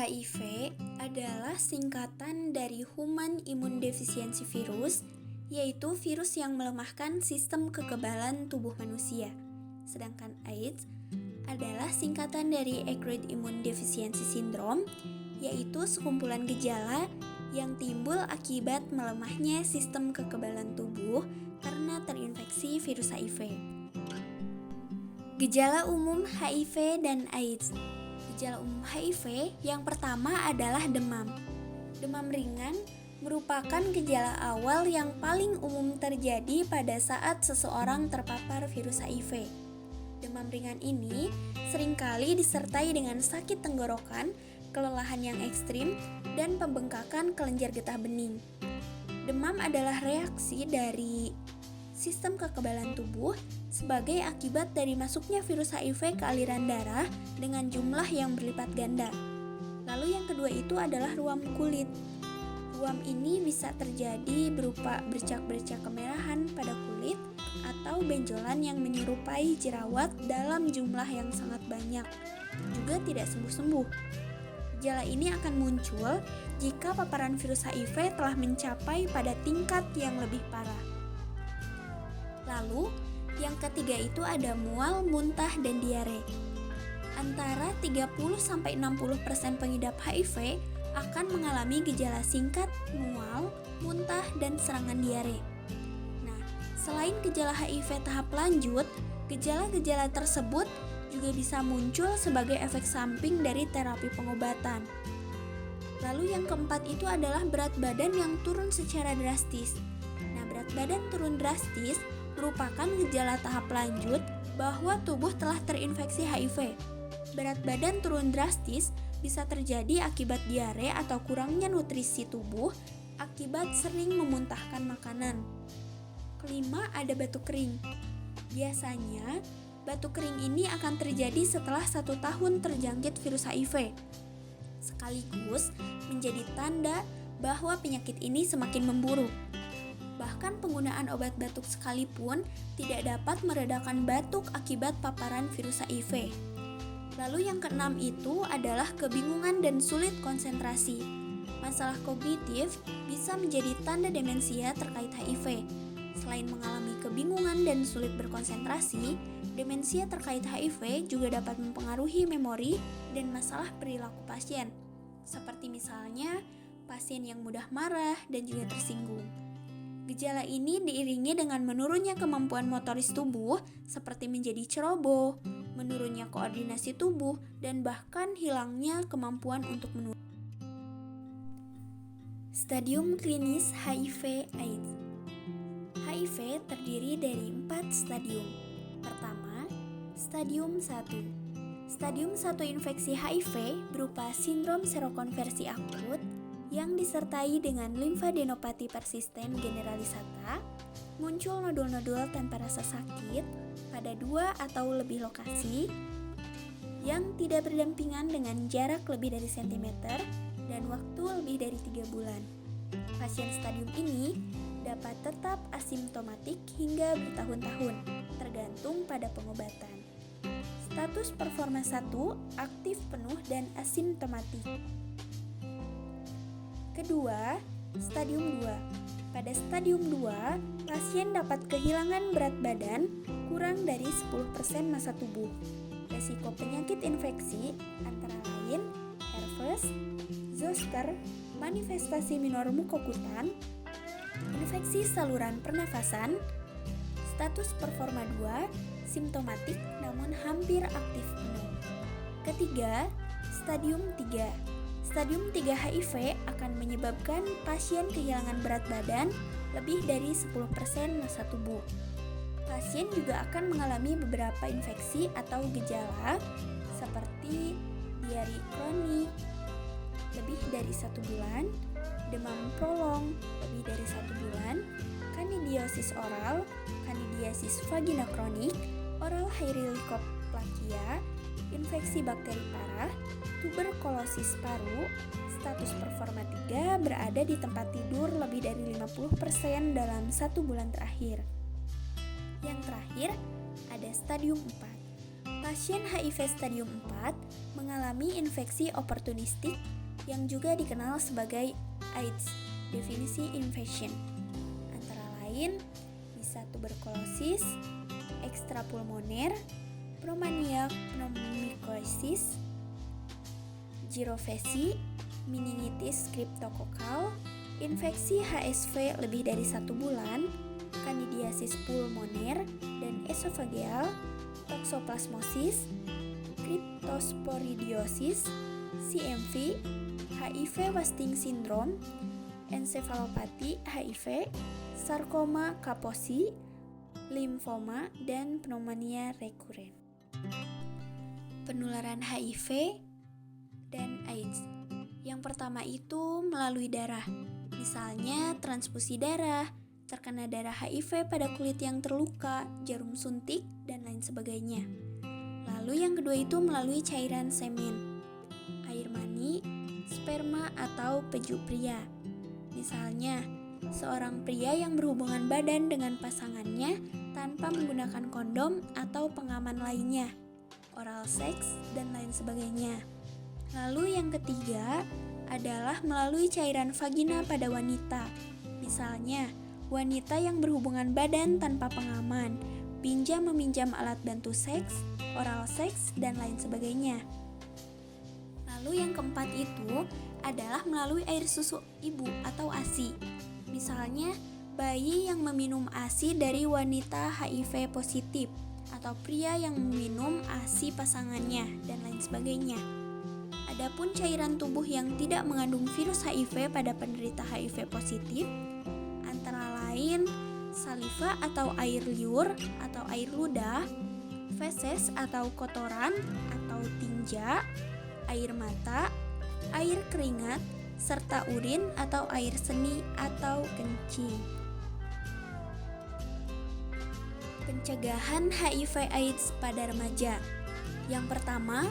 HIV adalah singkatan dari Human Immunodeficiency Virus, yaitu virus yang melemahkan sistem kekebalan tubuh manusia. Sedangkan AIDS adalah singkatan dari Acquired Immune Deficiency Syndrome, yaitu sekumpulan gejala yang timbul akibat melemahnya sistem kekebalan tubuh karena terinfeksi virus HIV. Gejala umum HIV dan AIDS. Gejala umum HIV yang pertama adalah demam. Demam ringan merupakan gejala awal yang paling umum terjadi pada saat seseorang terpapar virus HIV. Demam ringan ini seringkali disertai dengan sakit tenggorokan, kelelahan yang ekstrim, dan pembengkakan kelenjar getah bening. Demam adalah reaksi dari sistem kekebalan tubuh sebagai akibat dari masuknya virus HIV ke aliran darah dengan jumlah yang berlipat ganda. Lalu yang kedua itu adalah ruam kulit. Ruam ini bisa terjadi berupa bercak-bercak kemerahan pada kulit atau benjolan yang menyerupai jerawat dalam jumlah yang sangat banyak, juga tidak sembuh-sembuh. Gejala ini akan muncul jika paparan virus HIV telah mencapai pada tingkat yang lebih parah. Lalu, yang ketiga itu ada mual, muntah, dan diare. Antara 30-60% pengidap HIV akan mengalami gejala singkat, mual, muntah, dan serangan diare. Nah, selain gejala HIV tahap lanjut, gejala-gejala tersebut juga bisa muncul sebagai efek samping dari terapi pengobatan. Lalu yang keempat itu adalah berat badan yang turun secara drastis. Nah, berat badan turun drastis merupakan gejala tahap lanjut bahwa tubuh telah terinfeksi HIV. Berat badan turun drastis bisa terjadi akibat diare atau kurangnya nutrisi tubuh akibat sering memuntahkan makanan. Kelima, ada batuk kering. Biasanya, batuk kering ini akan terjadi setelah 1 tahun terjangkit virus HIV, sekaligus menjadi tanda bahwa penyakit ini semakin memburuk. Bahkan penggunaan obat batuk sekalipun tidak dapat meredakan batuk akibat paparan virus HIV. Lalu yang keenam itu adalah kebingungan dan sulit konsentrasi. Masalah kognitif bisa menjadi tanda demensia terkait HIV. Selain mengalami kebingungan dan sulit berkonsentrasi, demensia terkait HIV juga dapat mempengaruhi memori dan masalah perilaku pasien, seperti misalnya pasien yang mudah marah dan juga tersinggung. Gejala ini diiringi dengan menurunnya kemampuan motoris tubuh seperti menjadi ceroboh, menurunnya koordinasi tubuh, dan bahkan hilangnya kemampuan untuk menulis. Stadium klinis HIV/AIDS. HIV terdiri dari 4 stadium. Pertama, stadium 1. Stadium 1 infeksi HIV berupa sindrom serokonversi akut yang disertai dengan limfadenopati persisten generalisata, muncul nodul-nodul tanpa rasa sakit pada 2 atau lebih lokasi, yang tidak berdampingan dengan jarak lebih dari sentimeter dan waktu lebih dari 3 bulan. Pasien stadium ini dapat tetap asimptomatik hingga bertahun-tahun, tergantung pada pengobatan. Status performa 1 aktif penuh dan asimptomatik. Kedua, stadium 2. Pada stadium 2, pasien dapat kehilangan berat badan kurang dari 10% massa tubuh. Resiko penyakit infeksi antara lain herpes, zoster, manifestasi minor mukokutan, infeksi saluran pernafasan. Status performa 2, simptomatik namun hampir aktif penuh. Ketiga, stadium 3. Stadium 3 HIV akan menyebabkan pasien kehilangan berat badan lebih dari 10% massa tubuh. Pasien juga akan mengalami beberapa infeksi atau gejala seperti diare kronik lebih dari 1 bulan, demam prolong lebih dari 1 bulan, kandidiosis oral, kandidiasis vagina kronik, oral helicobacter, infeksi bakteri parah, tuberkulosis paru. Status performa 3 berada di tempat tidur lebih dari 50% dalam 1 bulan terakhir. Yang terakhir, ada stadium 4. Pasien HIV stadium 4 mengalami infeksi oportunistik yang juga dikenal sebagai AIDS. Definisi infection antara lain bisa tuberkulosis, ekstrapulmoner, pneumonia pneumococcis, girovesi, meningitis streptokokal, infeksi HSV lebih dari 1 bulan, kandidiasis pulmoner dan esofageal, toksoplasmosis, cryptosporidiosis, CMV, HIV wasting syndrome, encephalopati HIV, sarkoma Kaposi, limfoma, dan pneumonia rekuren. Penularan HIV dan AIDS. Yang pertama itu melalui darah, misalnya transfusi darah, terkena darah HIV pada kulit yang terluka, jarum suntik, dan lain sebagainya. Lalu yang kedua itu melalui cairan semen, air mani, sperma, atau peju pria. Misalnya, seorang pria yang berhubungan badan dengan pasangannya tanpa menggunakan kondom atau pengaman lainnya, oral sex, dan lain sebagainya. Lalu yang ketiga adalah melalui cairan vagina pada wanita. Misalnya, wanita yang berhubungan badan tanpa pengaman, pinjam-meminjam alat bantu seks, oral seks, dan lain sebagainya. Lalu yang keempat itu adalah melalui air susu ibu atau ASI. Misalnya, bayi yang meminum ASI dari wanita HIV positif atau pria yang meminum ASI pasangannya, dan lain sebagainya. Adapun cairan tubuh yang tidak mengandung virus HIV pada penderita HIV positif antara lain saliva atau air liur atau air ludah, feses atau kotoran atau tinja, air mata, air keringat, serta urin atau air seni atau kencing. Pencegahan HIV/AIDS pada remaja. Yang pertama,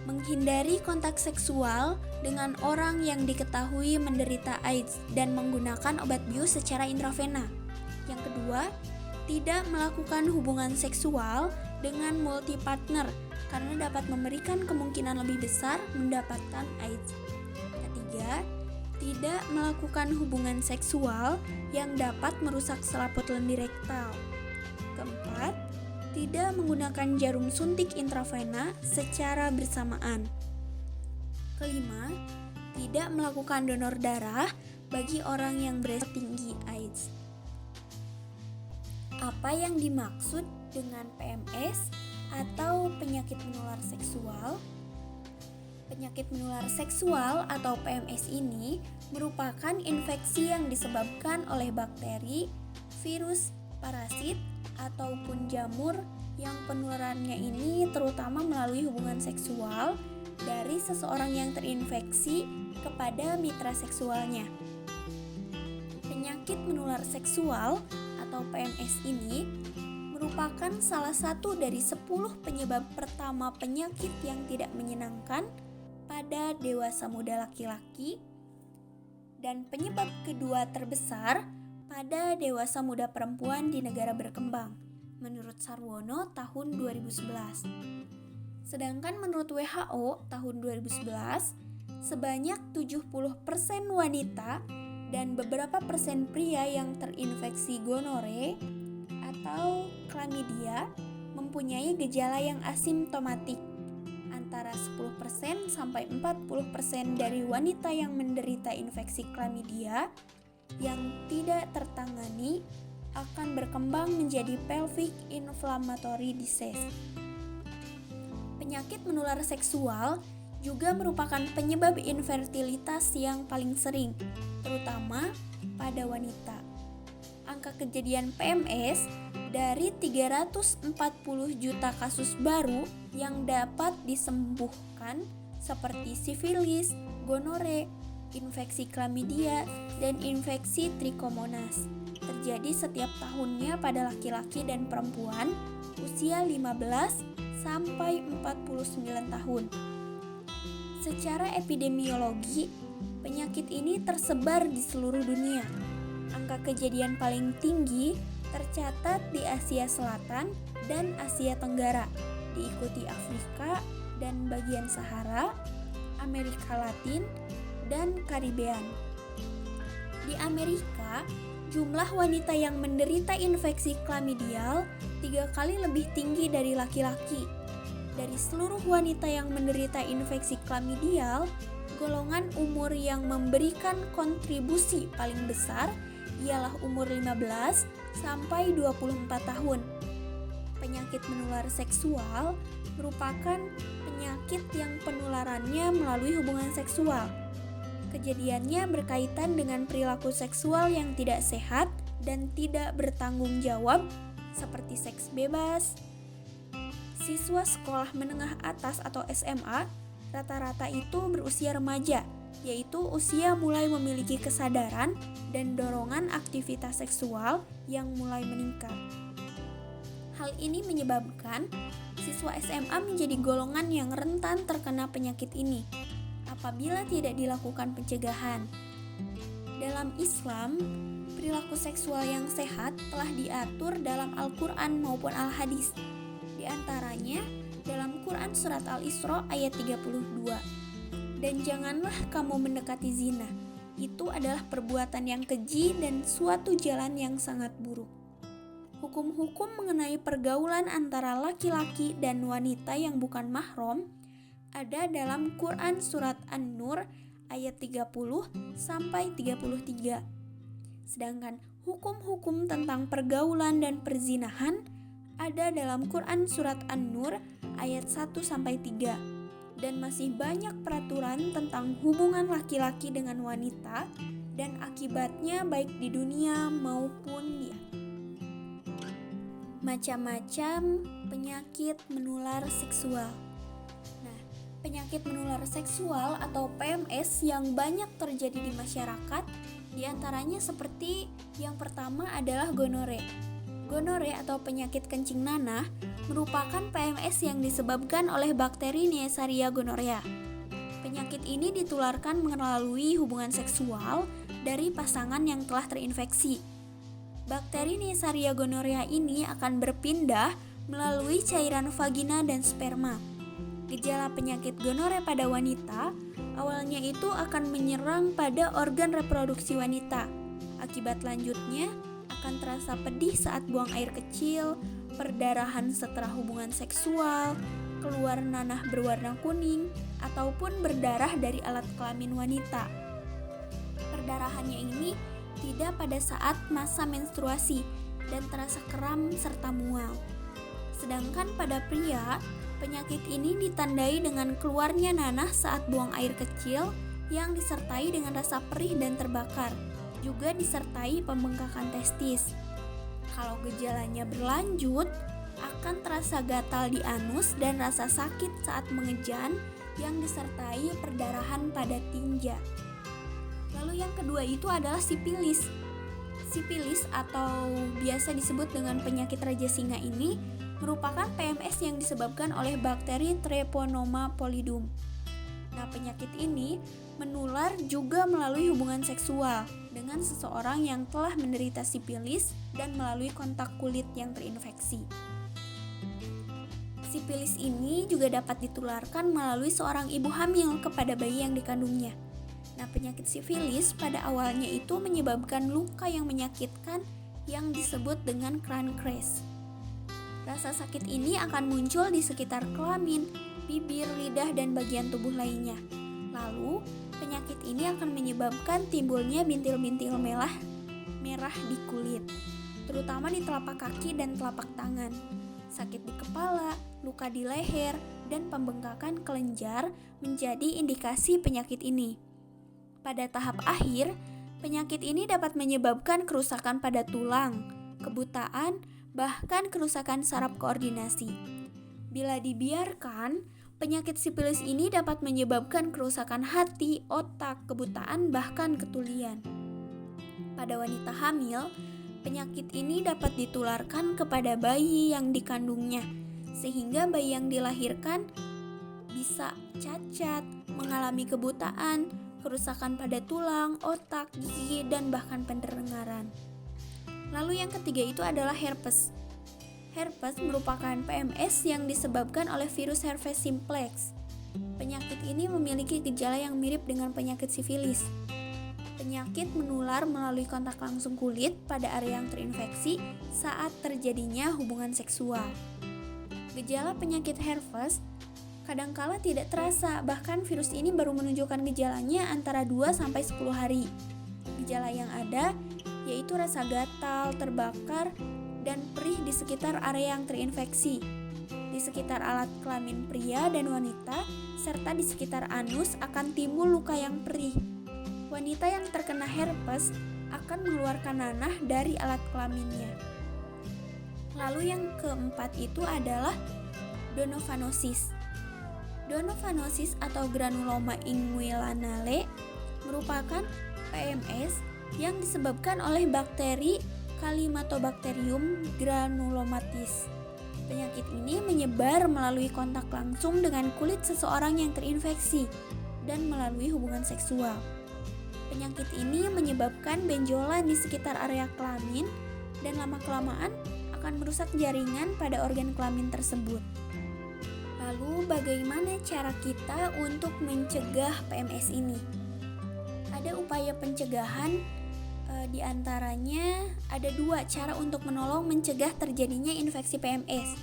menghindari kontak seksual dengan orang yang diketahui menderita AIDS dan menggunakan obat bius secara intravena. Yang kedua, tidak melakukan hubungan seksual dengan multi partner karena dapat memberikan kemungkinan lebih besar mendapatkan AIDS. Ketiga, tidak melakukan hubungan seksual yang dapat merusak selaput lendir rektal. Keempat, tidak menggunakan jarum suntik intravena secara bersamaan. Kelima, tidak melakukan donor darah bagi orang yang beresiko tinggi AIDS. Apa yang dimaksud dengan PMS atau penyakit menular seksual? Penyakit menular seksual atau PMS ini merupakan infeksi yang disebabkan oleh bakteri, virus, parasit, ataupun jamur yang penularannya ini terutama melalui hubungan seksual dari seseorang yang terinfeksi kepada mitra seksualnya. Penyakit menular seksual atau PMS ini merupakan salah satu dari 10 penyebab pertama penyakit yang tidak menyenangkan pada dewasa muda laki-laki dan penyebab kedua terbesar pada dewasa muda perempuan di negara berkembang, menurut Sarwono tahun 2011. Sedangkan menurut WHO tahun 2011, sebanyak 70% wanita dan beberapa persen pria yang terinfeksi gonore atau chlamydia mempunyai gejala yang asimptomatik. Antara 10% sampai 40% dari wanita yang menderita infeksi chlamydia yang tidak tertangani akan berkembang menjadi pelvic inflammatory disease. Penyakit menular seksual juga merupakan penyebab infertilitas yang paling sering, terutama pada wanita. Angka kejadian PMS dari 340 juta kasus baru yang dapat disembuhkan seperti sifilis, gonore, infeksi chlamydia, dan infeksi trichomonas terjadi setiap tahunnya pada laki-laki dan perempuan usia 15 sampai 49 tahun. Secara epidemiologi, penyakit ini tersebar di seluruh dunia. Angka kejadian paling tinggi tercatat di Asia Selatan dan Asia Tenggara, diikuti Afrika dan bagian Sahara, Amerika Latin, dan Karibean. Di Amerika, jumlah wanita yang menderita infeksi klamidial 3 kali lebih tinggi dari laki-laki. Dari seluruh wanita yang menderita infeksi klamidial, golongan umur yang memberikan kontribusi paling besar ialah umur 15 sampai 24 tahun. Penyakit menular seksual merupakan penyakit yang penularannya melalui hubungan seksual. Kejadiannya berkaitan dengan perilaku seksual yang tidak sehat dan tidak bertanggung jawab, seperti seks bebas. Siswa sekolah menengah atas atau SMA rata-rata itu berusia remaja, yaitu usia mulai memiliki kesadaran dan dorongan aktivitas seksual yang mulai meningkat. Hal ini menyebabkan siswa SMA menjadi golongan yang rentan terkena penyakit ini apabila tidak dilakukan pencegahan. Dalam Islam, perilaku seksual yang sehat telah diatur dalam Al-Quran maupun Al-Hadis. Di antaranya dalam Quran Surat Al-Isra ayat 32. Dan janganlah kamu mendekati zina. Itu adalah perbuatan yang keji dan suatu jalan yang sangat buruk. Hukum-hukum mengenai pergaulan antara laki-laki dan wanita yang bukan mahram ada dalam Quran Surat An-Nur ayat 30 sampai 33. Sedangkan hukum-hukum tentang pergaulan dan perzinahan ada dalam Quran Surat An-Nur ayat 1 sampai 3. Dan masih banyak peraturan tentang hubungan laki-laki dengan wanita dan akibatnya baik di dunia maupun di akhirat. Macam-macam penyakit menular seksual. Nah, penyakit menular seksual atau PMS yang banyak terjadi di masyarakat, diantaranya seperti yang pertama adalah gonore. Gonore atau penyakit kencing nanah merupakan PMS yang disebabkan oleh bakteri Neisseria gonorrhea. Penyakit ini ditularkan melalui hubungan seksual dari pasangan yang telah terinfeksi. Bakteri Neisseria gonorrhea ini akan berpindah melalui cairan vagina dan sperma. Gejala penyakit gonore pada wanita awalnya itu akan menyerang pada organ reproduksi wanita. Akibat lanjutnya akan terasa pedih saat buang air kecil, perdarahan setelah hubungan seksual, keluar nanah berwarna kuning, ataupun berdarah dari alat kelamin wanita. Perdarahannya ini tidak pada saat masa menstruasi dan terasa kram serta mual. Sedangkan pada pria, penyakit ini ditandai dengan keluarnya nanah saat buang air kecil yang disertai dengan rasa perih dan terbakar, juga disertai pembengkakan testis. Kalau gejalanya berlanjut, akan terasa gatal di anus dan rasa sakit saat mengejan yang disertai perdarahan pada tinja. Lalu yang kedua itu adalah sipilis. Sipilis atau biasa disebut dengan penyakit raja singa ini merupakan PMS yang disebabkan oleh bakteri Treponema pallidum. Nah, penyakit ini menular juga melalui hubungan seksual dengan seseorang yang telah menderita sipilis dan melalui kontak kulit yang terinfeksi. Sipilis ini juga dapat ditularkan melalui seorang ibu hamil kepada bayi yang dikandungnya. Nah, penyakit sifilis pada awalnya itu menyebabkan luka yang menyakitkan yang disebut dengan Crankcase. Rasa sakit ini akan muncul di sekitar kelamin, bibir, lidah, dan bagian tubuh lainnya. Lalu, penyakit ini akan menyebabkan timbulnya bintil-bintil merah di kulit, terutama di telapak kaki dan telapak tangan. Sakit di kepala, luka di leher, dan pembengkakan kelenjar menjadi indikasi penyakit ini. Pada tahap akhir, penyakit ini dapat menyebabkan kerusakan pada tulang, kebutaan, bahkan kerusakan saraf koordinasi. Bila dibiarkan, penyakit sipilis ini dapat menyebabkan kerusakan hati, otak, kebutaan, bahkan ketulian. Pada wanita hamil, penyakit ini dapat ditularkan kepada bayi yang dikandungnya, sehingga bayi yang dilahirkan bisa cacat, mengalami kebutaan, kerusakan pada tulang, otak, gigi, dan bahkan pendengaran. Lalu yang ketiga itu adalah herpes. Herpes merupakan PMS yang disebabkan oleh virus herpes simplex. Penyakit ini memiliki gejala yang mirip dengan penyakit sifilis. Penyakit menular melalui kontak langsung kulit pada area yang terinfeksi saat terjadinya hubungan seksual. Gejala penyakit herpes kadangkala tidak terasa, bahkan virus ini baru menunjukkan gejalanya antara 2-10 hari. Gejala yang ada yaitu rasa gatal, terbakar, dan perih di sekitar area yang terinfeksi, di sekitar alat kelamin pria dan wanita, serta di sekitar anus akan timbul luka yang perih. Wanita yang terkena herpes akan mengeluarkan nanah dari alat kelaminnya. Lalu yang keempat itu adalah donovanosis. Donovanosis atau granuloma inguinale merupakan PMS yang disebabkan oleh bakteri Calymatobacterium granulomatis. Penyakit ini menyebar melalui kontak langsung dengan kulit seseorang yang terinfeksi dan melalui hubungan seksual. Penyakit ini menyebabkan benjolan di sekitar area kelamin dan lama-kelamaan akan merusak jaringan pada organ kelamin tersebut. Lalu bagaimana cara kita untuk mencegah PMS ini? Ada upaya pencegahan, di antaranya ada 2 cara untuk menolong mencegah terjadinya infeksi PMS.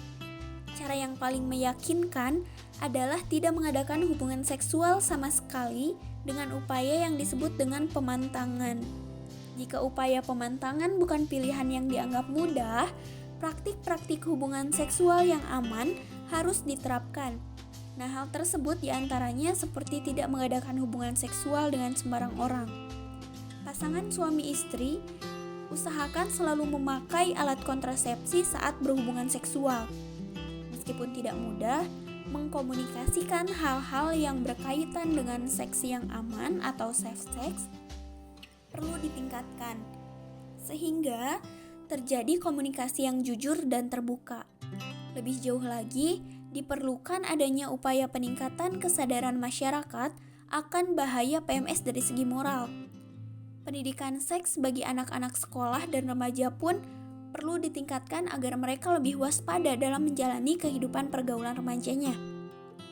Cara yang paling meyakinkan adalah tidak mengadakan hubungan seksual sama sekali dengan upaya yang disebut dengan pemantangan. Jika upaya pemantangan bukan pilihan yang dianggap mudah, praktik-praktik hubungan seksual yang aman harus diterapkan. Nah, hal tersebut diantaranya seperti tidak mengadakan hubungan seksual dengan sembarang orang. Pasangan suami istri usahakan selalu memakai alat kontrasepsi saat berhubungan seksual. Meskipun tidak mudah, mengkomunikasikan hal-hal yang berkaitan dengan seks yang aman atau safe sex perlu ditingkatkan, sehingga terjadi komunikasi yang jujur dan terbuka. Lebih jauh lagi, diperlukan adanya upaya peningkatan kesadaran masyarakat akan bahaya PMS dari segi moral. Pendidikan seks bagi anak-anak sekolah dan remaja pun perlu ditingkatkan agar mereka lebih waspada dalam menjalani kehidupan pergaulan remajanya.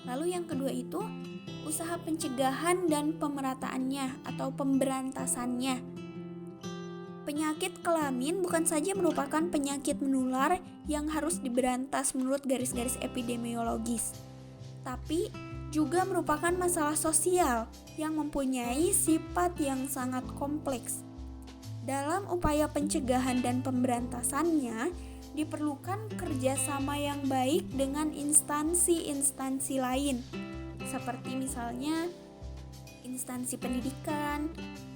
Lalu yang kedua itu, usaha pencegahan dan pemerataannya atau pemberantasannya. Penyakit kelamin bukan saja merupakan penyakit menular yang harus diberantas menurut garis-garis epidemiologis, tapi juga merupakan masalah sosial yang mempunyai sifat yang sangat kompleks. Dalam upaya pencegahan dan pemberantasannya, diperlukan kerjasama yang baik dengan instansi-instansi lain, seperti misalnya instansi pendidikan,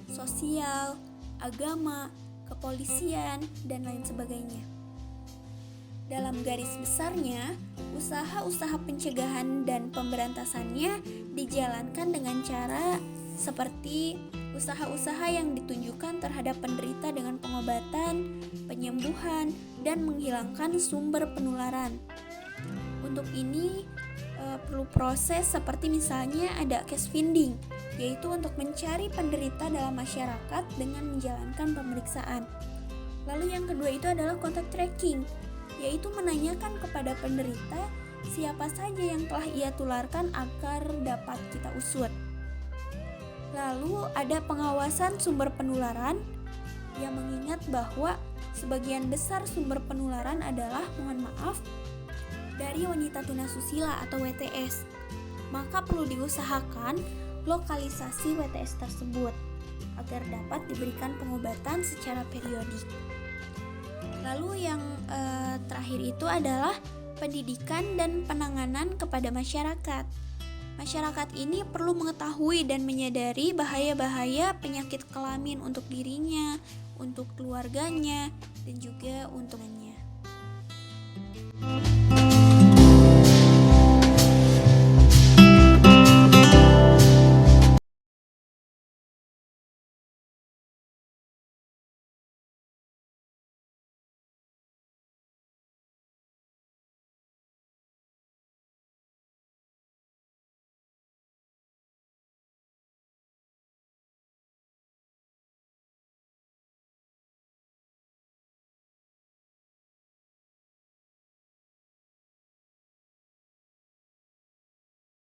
sosial, agama, kepolisian, dan lain sebagainya. Dalam garis besarnya, usaha-usaha pencegahan dan pemberantasannya dijalankan dengan cara seperti usaha-usaha yang ditunjukkan terhadap penderita dengan pengobatan, penyembuhan, dan menghilangkan sumber penularan. Untuk ini perlu proses seperti misalnya ada case finding, yaitu untuk mencari penderita dalam masyarakat dengan menjalankan pemeriksaan. Lalu yang kedua itu adalah contact tracking, yaitu menanyakan kepada penderita siapa saja yang telah ia tularkan agar dapat kita usut. Lalu ada pengawasan sumber penularan yang mengingat bahwa sebagian besar sumber penularan adalah, mohon maaf, dari wanita tunasusila atau WTS. Maka perlu diusahakan lokalisasi WTS tersebut agar dapat diberikan pengobatan secara periodik. Lalu yang terakhir itu adalah pendidikan dan penanganan kepada masyarakat. Masyarakat ini perlu mengetahui dan menyadari bahaya-bahaya penyakit kelamin untuk dirinya, untuk keluarganya, dan juga untuknya.